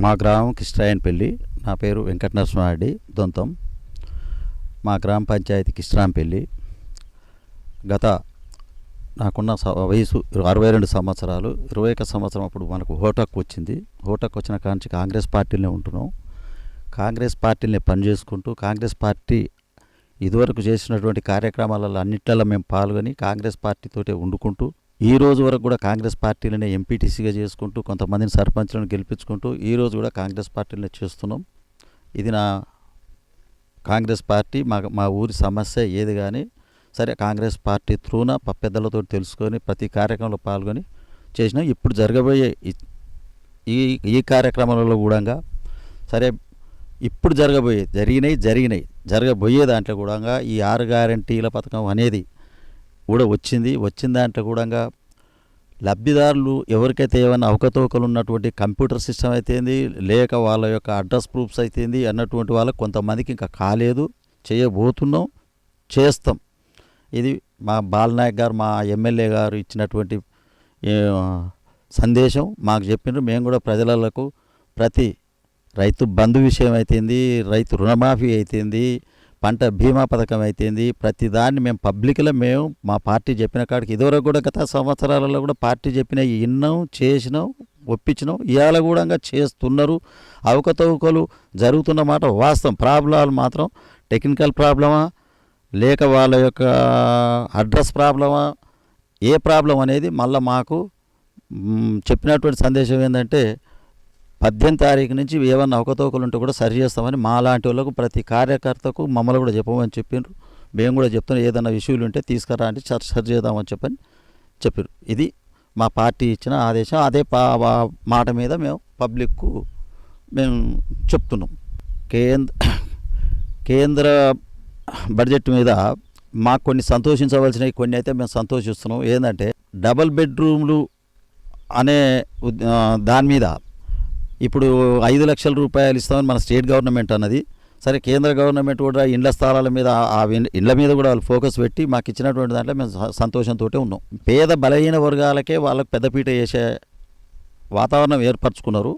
మా గ్రామం కిష్టాయనపల్లి. నా పేరు వెంకట నరసింహారెడ్డి దొంతం. మా గ్రామ పంచాయతీ కిష్టాంపల్లి. గత నాకున్న వయసు 62 సంవత్సరాలు. 21 సంవత్సరం అప్పుడు మనకు హోటకు వచ్చింది. హోటకు వచ్చిన కాంచి కాంగ్రెస్ పార్టీలోనే ఉంటున్నాం. కాంగ్రెస్ పార్టీని పనిచేసుకుంటూ కాంగ్రెస్ పార్టీ ఇదివరకు చేసినటువంటి కార్యక్రమాలలో అన్నిట్లలో మేము పాల్గొని కాంగ్రెస్ పార్టీతోటే వండుకుంటూ ఈ రోజు వరకు కూడా కాంగ్రెస్ పార్టీలనే ఎంపీటీసీగా చేసుకుంటూ కొంతమందిని సర్పంచ్లను గెలిపించుకుంటూ ఈ రోజు కూడా కాంగ్రెస్ పార్టీలనే చేస్తున్నాం. ఇది నా కాంగ్రెస్ పార్టీ మా ఊరి సమస్య ఏది కానీ సరే కాంగ్రెస్ పార్టీ త్రూన పెద్దలతో తెలుసుకొని ప్రతి కార్యక్రమంలో పాల్గొని చేసినాం. ఇప్పుడు జరగబోయే ఈ కార్యక్రమాలలో కూడా సరే ఇప్పుడు జరగబోయే దాంట్లో కూడా ఈ 6 గ్యారెంటీల పథకం అనేది కూడా వచ్చిన దాంట్లో కూడా లబ్ధిదారులు ఎవరికైతే ఏమైనా అవకతవకలు ఉన్నటువంటి కంప్యూటర్ సిస్టమ్ అయితేంది లేక వాళ్ళ యొక్క అడ్రస్ ప్రూఫ్స్ అయితేంది అన్నటువంటి వాళ్ళకి కొంతమందికి ఇంకా కాలేదు, చేయబోతున్నాం, చేస్తాం. ఇది మా బాలనాయక్ గారు మా ఎమ్మెల్యే గారు ఇచ్చినటువంటి సందేశం మాకు చెప్పిండ్రు. మేము కూడా ప్రజలకు ప్రతి రైతు బంధు విషయం అయితేంది, రైతు రుణమాఫీ అయితేంది, పంట బీమా పథకం అయితేంది, ప్రతి దాన్ని మేము పబ్లిక్లో మేము మా పార్టీ చెప్పిన కాడికి ఇదివరకు కూడా గత సంవత్సరాలలో కూడా పార్టీ చెప్పిన విన్నాం, చేసినాం, ఒప్పించినాం. ఇవాళ కూడా చేస్తున్నారు. అవకతవకలు జరుగుతున్నమాట వాస్తవం. ప్రాబ్లాలు మాత్రం టెక్నికల్ ప్రాబ్లమా లేక వాళ్ళ యొక్క అడ్రస్ ప్రాబ్లమా ఏ ప్రాబ్లం అనేది మళ్ళీ మాకు చెప్పినటువంటి సందేశం ఏంటంటే 18 తారీఖు నుంచి ఏమన్నా అవకతవకలు ఉంటే కూడా సరి చేస్తామని మా లాంటి వాళ్ళకు ప్రతి కార్యకర్తకు మమ్మల్ని కూడా చెప్పమని చెప్పిండ్రు. మేము కూడా చెప్తున్నాం ఏదైనా ఇష్యూలు ఉంటే తీసుకురా అంటే సరి చేద్దామని చెప్పారు. ఇది మా పార్టీ ఇచ్చిన ఆదేశం. అదే మాట మీద మేము పబ్లిక్కు మేము చెప్తున్నాం. కేంద్ర బడ్జెట్ మీద మాకు కొన్ని సంతోషించవలసినవి కొన్ని అయితే మేము సంతోషిస్తున్నాం. ఏంటంటే డబల్ బెడ్రూమ్లు అనే దాని మీద ఇప్పుడు 5 లక్షల రూపాయలు ఇస్తామని మన స్టేట్ గవర్నమెంట్ అన్నది. సరే కేంద్ర గవర్నమెంట్ కూడా ఇండ్ల స్థలాల మీద ఆ ఇండ్ల మీద కూడా వాళ్ళు ఫోకస్ పెట్టి మాకు ఇచ్చినటువంటి దాంట్లో మేము సంతోషంతో ఉన్నాం. పేద బలహీన వర్గాలకే వాళ్ళకు పెద్దపీట వేసే వాతావరణం ఏర్పరచుకున్నారు,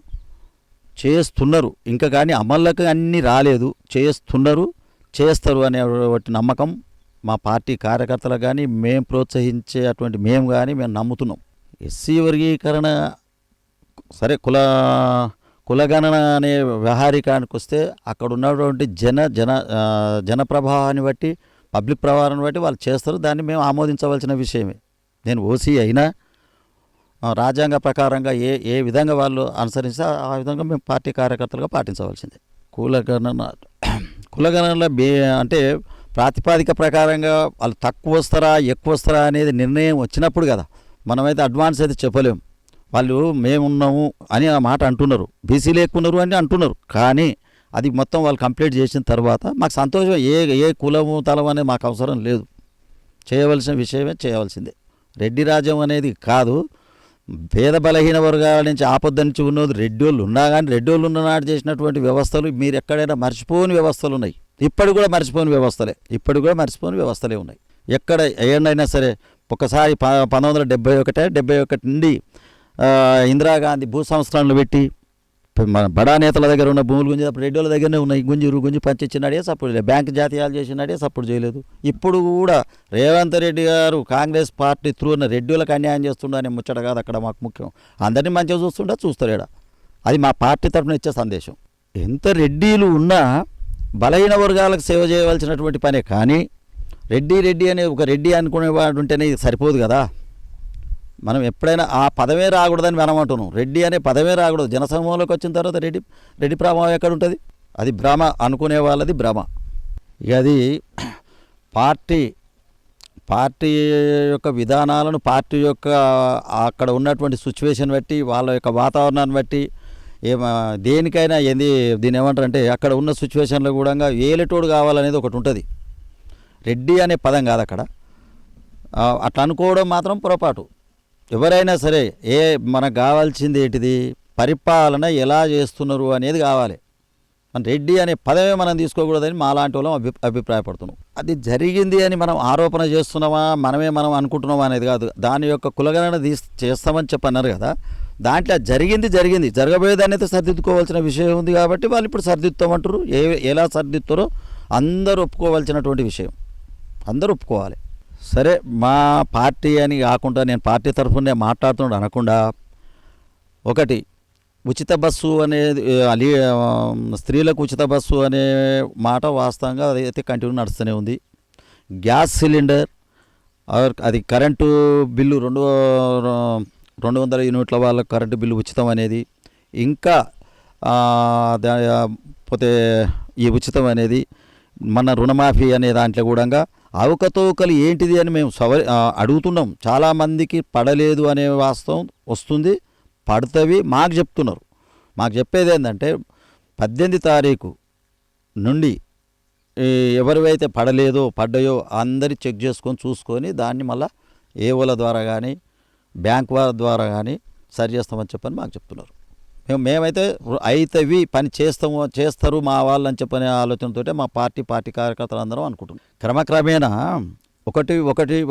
చేస్తున్నారు. ఇంకా కానీ అమల్లోకి అన్నీ రాలేదు, చేస్తారు అనే నమ్మకం మా పార్టీ కార్యకర్తలకు కానీ మేము ప్రోత్సహించే అటువంటి మేము నమ్ముతున్నాం. ఎస్సీ వర్గీకరణ సరే కులగణన అనే వ్యవహారికానికి వస్తే అక్కడ ఉన్నటువంటి జన ప్రభావాన్ని బట్టి పబ్లిక్ ప్రభావాన్ని బట్టి వాళ్ళు చేస్తారు. దాన్ని మేము ఆమోదించవలసిన విషయమే. నేను ఓసీ అయినా రాజ్యాంగ ప్రకారంగా ఏ విధంగా వాళ్ళు అనుసరిస్తే ఆ విధంగా మేము పార్టీ కార్యకర్తలుగా పాటించవలసిందే. కులగణనలో అంటే ప్రాతిపాదిక ప్రకారంగా వాళ్ళు తక్కువ వస్తారా ఎక్కువ వస్తారా అనేది నిర్ణయం వచ్చినప్పుడు కదా. మనమైతే అడ్వాన్స్ అయితే చెప్పలేము. వాళ్ళు మేమున్నాము అని ఆ మాట అంటున్నారు, బీసీలు ఎక్కున్నారు అని అంటున్నారు. కానీ అది మొత్తం వాళ్ళు కంప్లీట్ చేసిన తర్వాత మాకు సంతోషం. ఏ కులము తలం అనేది మాకు అవసరం లేదు. చేయవలసిన విషయమే చేయవలసిందే. రెడ్డి రాజ్యం అనేది కాదు. పేద బలహీన వర్గాల నుంచి ఆపద నుంచి ఉన్నది రెడ్డి వాళ్ళు ఉన్నా కానీ రెడ్డి వాళ్ళు ఉన్ననాడు చేసినటువంటి వ్యవస్థలు మీరు ఎక్కడైనా మర్చిపోని వ్యవస్థలు ఉన్నాయి. ఇప్పటికి కూడా మర్చిపోని వ్యవస్థలే ఉన్నాయి. ఎక్కడ ఏడైనా సరే ఒకసారి 1971 నుండి ఇందిరాగాంధీ భూ సంస్కరణలు పెట్టి మన బడా నేతల దగ్గర ఉన్న భూములు గుంజి అప్పుడు రెడ్డి వాళ్ళ దగ్గరనే ఉన్నాయి. గుంజి పంచిచ్చినాడే సపోర్ట్ చేయలేదు. బ్యాంకు జాతీయాలు చేసినాడే సపోర్ట్ చేయలేదు. ఇప్పుడు కూడా రేవంత్ రెడ్డి గారు కాంగ్రెస్ పార్టీ త్రూ ఉన్న రెడ్డి వాళ్ళకి అన్యాయం చేస్తుండనే ముచ్చట కాదు అక్కడ మాకు ముఖ్యం. అందరినీ మంచిగా చూస్తారేడా. అది మా పార్టీ తరఫున ఇచ్చే సందేశం. ఎంత రెడ్డిలు ఉన్నా బలహీన వర్గాలకు సేవ చేయవలసినటువంటి పనే. కానీ రెడ్డి అనే ఒక రెడ్డి అనుకునేవాడు ఉంటేనే ఇది సరిపోదు కదా. మనం ఎప్పుడైనా ఆ పదమే రాకూడదని మనం అంటున్నాం. రెడ్డి అనే పదమే రాకూడదు. జనసమూహంలోకి వచ్చిన తర్వాత రెడ్డి ప్రభావం ఎక్కడ ఉంటుంది? అది భ్రమ, అనుకునే వాళ్ళది భ్రమ. ఇక అది పార్టీ యొక్క విధానాలను పార్టీ యొక్క అక్కడ ఉన్నటువంటి సిచ్యువేషన్ బట్టి వాళ్ళ యొక్క వాతావరణాన్ని బట్టి దేనికైనా దీన్ని ఏమంటారంటే అక్కడ ఉన్న సిచ్యువేషన్లో కూడా ఏలేటోడు కావాలనేది ఒకటి ఉంటుంది. రెడ్డి అనే పదం కాదు అక్కడ. అట్లా అనుకోవడం మాత్రం పొరపాటు. ఎవరైనా సరే మనకు కావాల్సింది ఏంటిది? పరిపాలన ఎలా చేస్తున్నారు అనేది కావాలి. మన రెడ్డి అనే పదమే మనం తీసుకోకూడదని మాలాంటి వాళ్ళం అభిప్రాయపడుతున్నాం. అది జరిగింది అని మనం ఆరోపణ చేస్తున్నామా, మనం అనుకుంటున్నామా అనేది కాదు. దాని యొక్క కులగణన చేస్తామని చెప్పన్నారు కదా. దాంట్లో జరిగింది జరగబోయేదాన్ని అయితే సరిదిద్దుకోవాల్సిన విషయం ఉంది కాబట్టి వాళ్ళు ఇప్పుడు సరిదిద్దామంటారు. ఎలా సరిదిద్దుతారో అందరూ ఒప్పుకోవాల్సినటువంటి విషయం, అందరూ ఒప్పుకోవాలి. సరే, మా పార్టీ అని కాకుండా నేను పార్టీ తరఫున మాట్లాడుతున్నాడు అనకుండా, ఒకటి ఉచిత బస్సు అనేది స్త్రీలకు ఉచిత బస్సు అనే మాట వాస్తవంగా అదైతే కంటిన్యూ నడుస్తూనే ఉంది. గ్యాస్ సిలిండర్ అది కరెంటు బిల్లు 200 యూనిట్ల వాళ్ళకి కరెంటు బిల్లు ఉచితం అనేది, ఇంకా పోతే ఈ ఉచితం అనేది, మన రుణమాఫీ అనే దాంట్లో కూడా అవకతవకలు ఏంటిది అని మేము అడుగుతున్నాం. చాలామందికి పడలేదు అనే వాస్తవం వస్తుంది, పడుతవి మాకు చెప్తున్నారు. మాకు చెప్పేది ఏంటంటే 18 తారీఖు నుండి ఎవరివైతే పడ్డాయో అందరి చెక్ చేసుకొని చూసుకొని దాన్ని మళ్ళీ ఏఓల ద్వారా కానీ బ్యాంక్ వారి ద్వారా కానీ సరి చేస్తామని చెప్పని మాకు చెప్తున్నారు. మేమైతే అయితవి పని చేస్తారు మా వాళ్ళని చెప్పనే ఆలోచనతో మా పార్టీ కార్యకర్తలు అందరం అనుకుంటున్నాం. క్రమక్రమేణా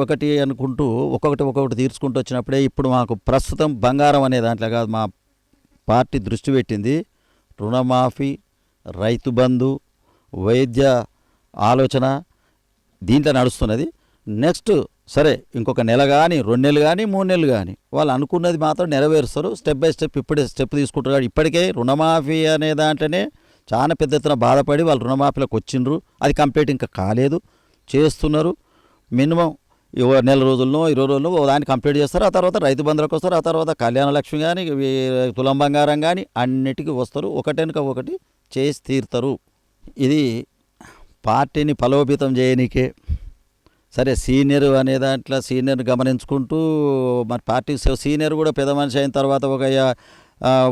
ఒకటి అనుకుంటూ ఒక్కొక్కటి తీర్చుకుంటూ వచ్చినప్పుడే ఇప్పుడు మాకు ప్రస్తుతం బంగారం అనే దాంట్లో కాదు మా పార్టీ దృష్టి పెట్టింది రుణమాఫీ, రైతు బంధు, వైద్య ఆలోచన దీంట్లో నడుస్తున్నది. నెక్స్ట్ సరే ఇంకొక నెల కానీ 2 నెలలు కానీ 3 నెలలు కానీ వాళ్ళు అనుకున్నది మాత్రం నెరవేరుస్తారు. స్టెప్ బై స్టెప్ ఇప్పుడే స్టెప్ తీసుకుంటారు. ఇప్పటికే రుణమాఫీ అనే దాంట్లోనే చాలా పెద్ద ఎత్తున బాధపడి వాళ్ళు రుణమాఫీలకు వచ్చిండ్రు. అది కంప్లీట్ ఇంకా కాలేదు, చేస్తున్నారు. మినిమం నెల రోజుల్లో 20 రోజుల్లో దాన్ని కంప్లీట్ చేస్తారు. ఆ తర్వాత రైతు బంధులకు వస్తారు. ఆ తర్వాత కళ్యాణ లక్ష్మి కానీ తులం బంగారం కానీ అన్నిటికీ వస్తారు. ఒకటెనుక ఒకటి చేసి తీరుతారు. ఇది పార్టీని బలోపేతం చేయనీకే. సరే, సీనియర్ అనే దాంట్లో సీనియర్ గమనించుకుంటూ మరి పార్టీ సీనియర్ కూడా పెద్ద మనిషి అయిన తర్వాత ఒక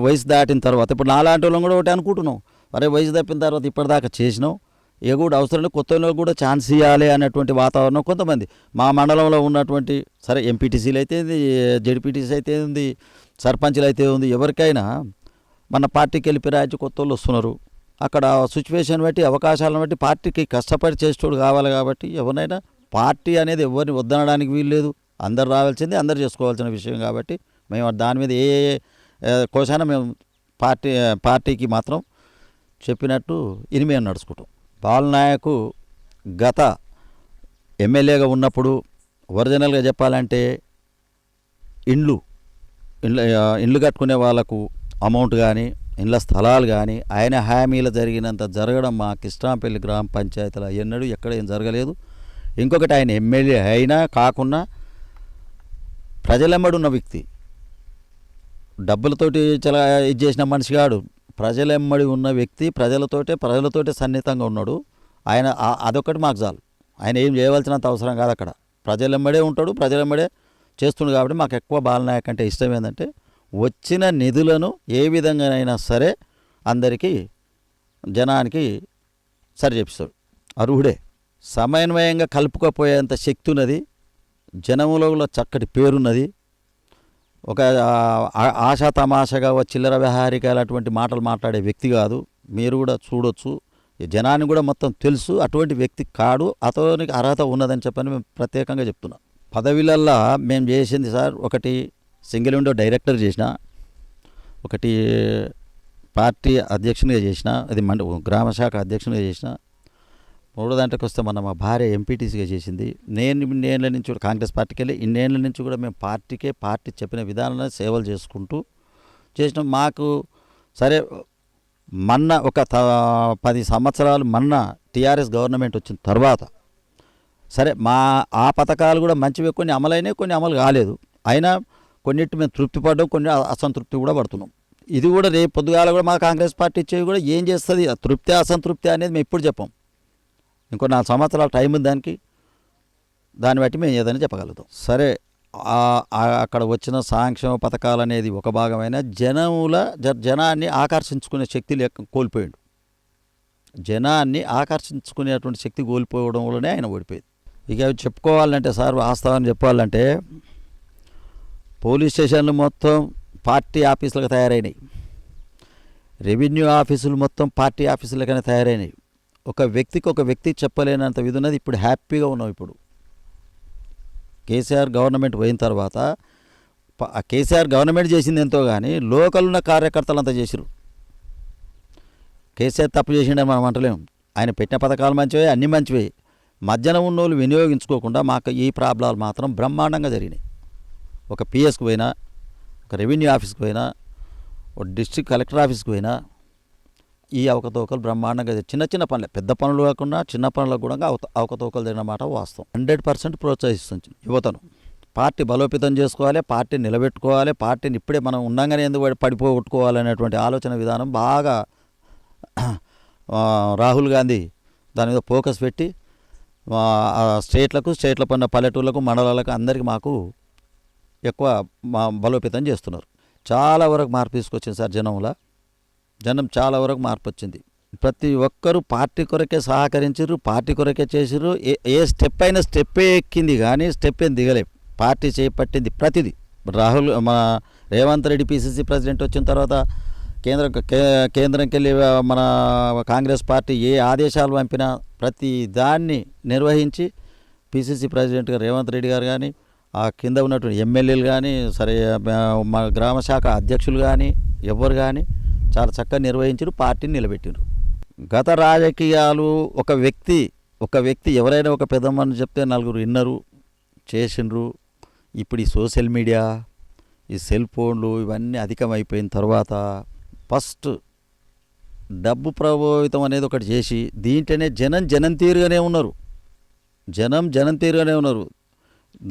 వయసు దాటిన తర్వాత ఇప్పుడు నాలాంటి వాళ్ళం కూడా ఒకటి అనుకుంటున్నాం, అరే వయసు తప్పిన తర్వాత ఇప్పటిదాకా చేసినాం, ఏ కూడా అవసరం కొత్త వాళ్ళకి కూడా ఛాన్స్ ఇవ్వాలి అనేటువంటి వాతావరణం కొంతమంది మా మండలంలో ఉన్నటువంటి సరే ఎంపీటీసీలు అయితే ఉంది, జెడ్పీటీసీ అయితే ఉంది, సర్పంచ్లు అయితే ఉంది, ఎవరికైనా మన పార్టీకి వెళ్ళి పిరాయించి కొత్త వాళ్ళు వస్తున్నారు. అక్కడ సిచ్యువేషన్ బట్టి అవకాశాలను బట్టి పార్టీకి కష్టపడి చేసేటోడు కావాలి. కాబట్టి ఎవరినైనా పార్టీ అనేది ఎవరిని వద్దనడానికి వీల్లేదు, అందరు రావాల్సింది అందరు చేసుకోవాల్సిన విషయం. కాబట్టి మేము దాని మీద ఏ కోశాన మేము పార్టీకి మాత్రం చెప్పినట్టు ఇది మేము నడుచుకుంటాం. బాలనాయకు గత ఎమ్మెల్యేగా ఉన్నప్పుడు ఒరిజినల్గా చెప్పాలంటే ఇండ్లు కట్టుకునే వాళ్ళకు అమౌంట్ కానీ ఇండ్ల స్థలాలు కానీ ఆయన హామీలు జరిగినంత జరగడం మా కిష్టాంపల్లి గ్రామ పంచాయతీలో ఎన్నడూ ఎక్కడ ఏం జరగలేదు. ఇంకొకటి ఆయన ఎమ్మెల్యే అయినా కాకుండా ప్రజలెమ్మడి ఉన్న వ్యక్తి, డబ్బులతోటి చాలా ఇది చేసిన మనిషి కాడు, ప్రజలెమ్మడి ఉన్న వ్యక్తి, ప్రజలతోటే సన్నిహితంగా ఉన్నాడు ఆయన. అదొకటి మాకు చాలు. ఆయన ఏం చేయవలసినంత అవసరం కాదు, అక్కడ ప్రజలెమ్మడే ఉంటాడు, ప్రజలెమ్మడే చేస్తుండు. కాబట్టి మాకు ఎక్కువ బాలనాయక్ అంటే ఇష్టం ఏంటంటే వచ్చిన నిధులను ఏ విధంగానైనా సరే అందరికీ జనానికి సరి చేపిస్తాడు. అర్హుడే. సమన్వయంగా కలుపుకపోయేంత శక్తి ఉన్నది, జనములో చక్కటి పేరున్నది. ఒక ఆశా తమాషగా చిల్లర వ్యవహారికాలు అటువంటి మాటలు మాట్లాడే వ్యక్తి కాదు. మీరు కూడా చూడొచ్చు, జనాన్ని కూడా మొత్తం తెలుసు. అటువంటి వ్యక్తి కాడు, అతనికి అర్హత ఉన్నదని చెప్పని మేము ప్రత్యేకంగా చెప్తున్నాం. పదవిలల్లా మేము చేసింది సార్, ఒకటి సింగిల్ విండో డైరెక్టర్ చేసిన, ఒకటి పార్టీ అధ్యక్షునిగా చేసిన, అది గ్రామ శాఖ అధ్యక్షునిగా చేసిన. మూడో దాంట్లోకి వస్తే మా భార్య ఎంపీటీసీగా చేసింది. నేను ఇన్నేళ్ళ నుంచి కూడా కాంగ్రెస్ పార్టీకి వెళ్ళి ఇన్నేళ్ళ నుంచి కూడా మేము పార్టీ చెప్పిన విధానాన్ని సేవలు చేసుకుంటూ చేసినాం. మాకు సరే మొన్న ఒక 10 సంవత్సరాలు టీఆర్ఎస్ గవర్నమెంట్ వచ్చిన తర్వాత సరే ఆ పథకాలు కూడా మంచివి, కొన్ని అమలైనవి, కొన్ని అమలు కాలేదు. అయినా కొన్నిటి మేము తృప్తి పడ్డాం, కొన్ని అసంతృప్తి కూడా పడుతున్నాం. ఇది కూడా రేపు పొద్దుగాల కూడా మా కాంగ్రెస్ పార్టీ ఇచ్చేవి కూడా ఏం చేస్తుంది, తృప్తి అసంతృప్తి అనేది మేము ఇప్పుడు చెప్పాం. ఇంకో 4 సంవత్సరాల టైం ఉంది దాన్ని బట్టి మేము ఏదైనా చెప్పగలుగుతాం. సరే, అక్కడ వచ్చిన సంక్షేమ పథకాలు అనేది ఒక భాగమైన జనాన్ని ఆకర్షించుకునే శక్తి కోల్పోయాడు. జనాన్ని ఆకర్షించుకునేటువంటి శక్తి కోల్పోవడం వల్లనే ఆయన ఓడిపోయింది. ఇక అవి చెప్పుకోవాలంటే సార్, వాస్తవాన్ని చెప్పాలంటే పోలీస్ స్టేషన్లు మొత్తం పార్టీ ఆఫీసులుగా తయారైనాయి, రెవెన్యూ ఆఫీసులు మొత్తం పార్టీ ఆఫీసులుగానే తయారైనాయి. ఒక వ్యక్తి చెప్పలేనంత విధి ఉన్నది. ఇప్పుడు హ్యాపీగా ఉన్నాం. ఇప్పుడు కేసీఆర్ గవర్నమెంట్ పోయిన తర్వాత ఆ కేసీఆర్ గవర్నమెంట్ చేసింది ఎంతో కానీ లోకల్ ఉన్న కార్యకర్తలు అంతా చేసిరు. కేసీఆర్ తప్పు చేసిండని మనం అంటలేము. ఆయన పెట్టిన పథకాలు మంచివే, అన్నీ మంచివే. మధ్యన ఉన్నోళ్ళు వినియోగించుకోకుండా మాకు ఈ ప్రాబ్లాలు మాత్రం బ్రహ్మాండంగా జరిగినాయి. ఒక పిఎస్కి పోయినా, ఒక రెవెన్యూ ఆఫీస్కి పోయినా, ఒక డిస్ట్రిక్ట్ కలెక్టర్ ఆఫీస్కి పోయినా ఈ అవకతవకలు బ్రహ్మాండంగా చిన్న చిన్న పనులే, పెద్ద పనులు కాకుండా చిన్న పనులకు కూడా అవకతవకలు జరిగిన మాట వాస్తవం. 100% ప్రోత్సహిస్తుంది యువతను. పార్టీ బలోపేతం చేసుకోవాలి, పార్టీని నిలబెట్టుకోవాలి, పార్టీని ఇప్పుడే మనం ఉండంగానే ఎందుకు పడిపోగొట్టుకోవాలనేటువంటి ఆలోచన విధానం బాగా రాహుల్ గాంధీ దాని మీద ఫోకస్ పెట్టి స్టేట్ల పైన పల్లెటూళ్ళకు మండలాలకు అందరికీ మాకు ఎక్కువ బలోపేతం చేస్తున్నారు. చాలా వరకు మార్పు తీసుకొచ్చింది సార్ జనం చాలా వరకు మార్పు వచ్చింది. ప్రతి ఒక్కరూ పార్టీ కొరకే సహకరించారు, పార్టీ కొరకే చేసిర్రు. ఏ స్టెప్ అయినా స్టెప్పే ఎక్కింది కానీ స్టెప్ ఏం దిగలేదు. పార్టీ చేపట్టింది ప్రతిదీ. మన రేవంత్ రెడ్డి పిసిసి ప్రెసిడెంట్ వచ్చిన తర్వాత కేంద్రంకి వెళ్ళి మన కాంగ్రెస్ పార్టీ ఏ ఆదేశాలు పంపినా ప్రతి దాన్ని నిర్వహించి పిసిసి ప్రెసిడెంట్గా రేవంత్ రెడ్డి గారు కానీ, ఆ కింద ఉన్నటువంటి ఎమ్మెల్యేలు కానీ, సరే మా గ్రామ శాఖ అధ్యక్షులు కానీ ఎవరు కానీ చాలా చక్కగా నిర్వహించారు, పార్టీని నిలబెట్టారు. గత రాజకీయాలు ఒక వ్యక్తి ఎవరైనా ఒక పెద్దమ్మని చెప్తే నలుగురు విన్నరు, చేసిండ్రు. ఇప్పుడు ఈ సోషల్ మీడియా, ఈ సెల్ ఫోన్లు ఇవన్నీ అధికమైపోయిన తర్వాత ఫస్ట్ డబ్బు ప్రభావితం అనేది ఒకటి చేసి దీంట్లోనే జనం తీరుగానే ఉన్నారు.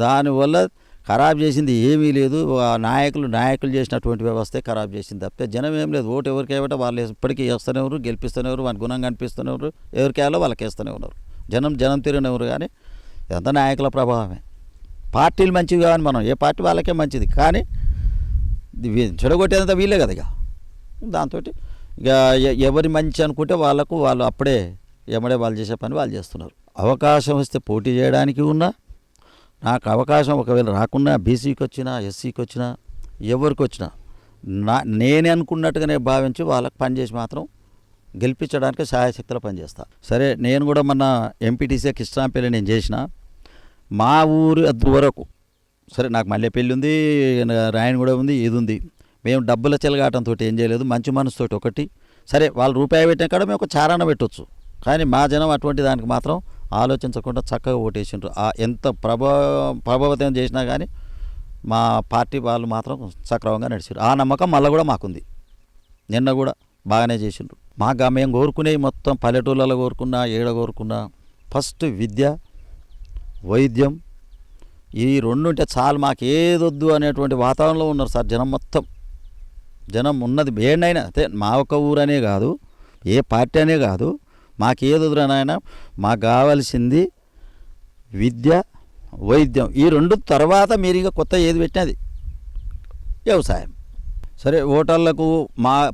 దానివల్ల ఖరాబ్ చేసింది ఏమీ లేదు. నాయకులు చేసినటువంటి వ్యవస్థే ఖరాబ్ చేసింది తప్పితే జనం ఏం లేదు. ఓటు ఎవరికి వేయబట్టే వాళ్ళు ఇప్పటికీ వేస్తూనే ఉన్నారు, గెలిపిస్తూనే ఉన్నారు, వాళ్ళ గుణంగా అనిపిస్తూనే ఉన్నారు. ఎవరికి వేయాలో వాళ్ళకి వేస్తూనే ఉన్నారు. జనం తీరుగానే ఉన్నారు. కానీ ఇదంతా నాయకుల ప్రభావమే. పార్టీలు మంచివి కావని మనం ఏ పార్టీ వాళ్ళకే మంచిది, కానీ చెడగొట్టేదంతా వీళ్ళే కదా. ఇక దాంతో ఇక ఎవరి మంచి అనుకుంటే వాళ్ళు అప్పుడే వాళ్ళు చేసే పని వాళ్ళు చేస్తున్నారు. అవకాశం వస్తే పోటీ చేయడానికి ఉన్నా, నాకు అవకాశం ఒకవేళ రాకున్నా, బీసీకి వచ్చినా, ఎస్సీకి వచ్చినా, ఎవరికి వచ్చినా నేనే అనుకున్నట్టుగానే భావించి వాళ్ళకి పనిచేసి మాత్రం గెలిపించడానికి సహాయశక్తిలో పనిచేస్తా. సరే, నేను కూడా మొన్న ఎంపీటీసీ కృష్ణాంపల్లి నేను చేసిన మా ఊరు అద్దు వరకు. సరే, నాకు మల్లెపల్లి ఉంది, రాయనగూడ ఉంది, ఇది ఉంది. మేము డబ్బుల చెలగాటంతో ఏం చేయలేదు, మంచి మనసుతోటి ఒకటి. సరే, వాళ్ళు రూపాయి పెట్టిన కాడ మేము ఒక చారాన పెట్టవచ్చు, కానీ మా జనం అటువంటి దానికి మాత్రం ఆలోచించకుండా చక్కగా ఓటేసిండ్రు. ఎంత ప్రభావితం చేసినా కానీ మా పార్టీ వాళ్ళు మాత్రం సక్రమంగా నడిచారు. ఆ నమ్మకం మళ్ళీ కూడా మాకుంది. నిన్న కూడా బాగానే చేసిండ్రు. మేము కోరుకునేవి మొత్తం పల్లెటూళ్ళలో కోరుకున్నా ఫస్ట్ విద్య, వైద్యం, ఈ రెండు ఉంటే చాలు, మాకు ఏదొద్దు అనేటువంటి వాతావరణంలో ఉన్నారు సార్ జనం ఉన్నది. ఏడైనా అదే మా ఒక్క ఊరనే కాదు, ఏ పార్టీ అనే కాదు, మాకేదొద్దురానాయన, మాకు కావాల్సింది విద్య, వైద్యం. ఈ రెండు తర్వాత మీరు ఇక కొత్త ఏది పెట్టినది వ్యవసాయం. సరే, ఓటర్లకు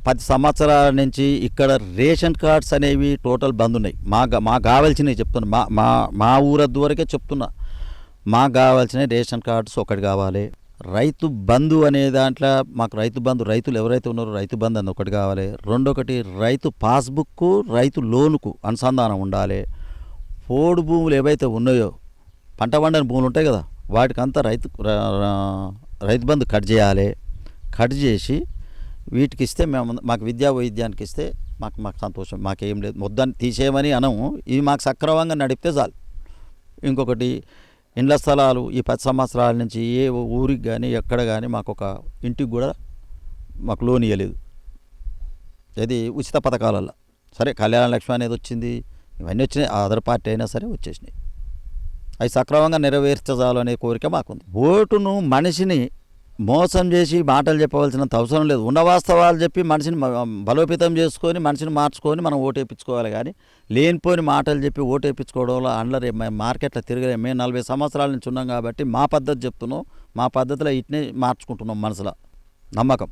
10 సంవత్సరాల నుంచి ఇక్కడ రేషన్ కార్డ్స్ అనేవి టోటల్ బంద్ ఉన్నాయి. మాకు కావాల్సినవి చెప్తున్నా, మా ఊరద్దు వరకే చెప్తున్నా. మాకు కావాల్సినవి రేషన్ కార్డ్స్ ఒకటి కావాలి. రైతు బంధు అనే దాంట్లో మాకు రైతులు ఎవరైతే ఉన్నారో రైతు బంధు అని ఒకటి కావాలి. రెండొకటి రైతు పాస్బుక్, రైతు లోనుకు అనుసంధానం ఉండాలి. పోడు భూములు ఏవైతే ఉన్నాయో, పంట పండని భూములు ఉంటాయి కదా, వాటికంతా రైతు బంధు కట్ చేయాలి. కట్ చేసి వీటికి ఇస్తే మాకు విద్యా వైద్యానికి ఇస్తే మాకు సంతోషం. మాకేం లేదు, మొత్తాన్ని తీసేయమని అనము. ఇవి మాకు సక్రమంగా నడిపితే చాలు. ఇంకొకటి, ఇండ్ల స్థలాలు ఈ 10 సంవత్సరాల నుంచి ఏ ఊరికి కానీ ఎక్కడ కానీ మాకు ఒక ఇంటికి కూడా మాకు లోన్ ఇవ్వలేదు. ఇది ఉచిత పథకాలల్లో. సరే, కళ్యాణ లక్ష్మి అనేది వచ్చింది, ఇవన్నీ వచ్చినాయి, అదర్ పార్టీ అయినా సరే వచ్చేసినాయి. అవి సక్రమంగా నెరవేర్చాలి అనే కోరిక మాకుంది. ఓటును మనిషిని మోసం చేసి మాటలు చెప్పవలసినంత అవసరం లేదు. ఉన్న వాస్తవాలు చెప్పి మనిషిని బలోపేతం చేసుకొని మనిషిని మార్చుకొని మనం ఓటేపించుకోవాలి. కానీ లేనిపోని మాటలు చెప్పి ఓటేపించుకోవడంలో అండ్లరే మార్కెట్లో తిరగలేము. మేము 40 సంవత్సరాల నుంచి ఉన్నాం కాబట్టి మా పద్ధతి చెప్తున్నాం, మా పద్ధతిలో ఇట్నే మార్చుకుంటున్నాం. మనసులో నమ్మకం.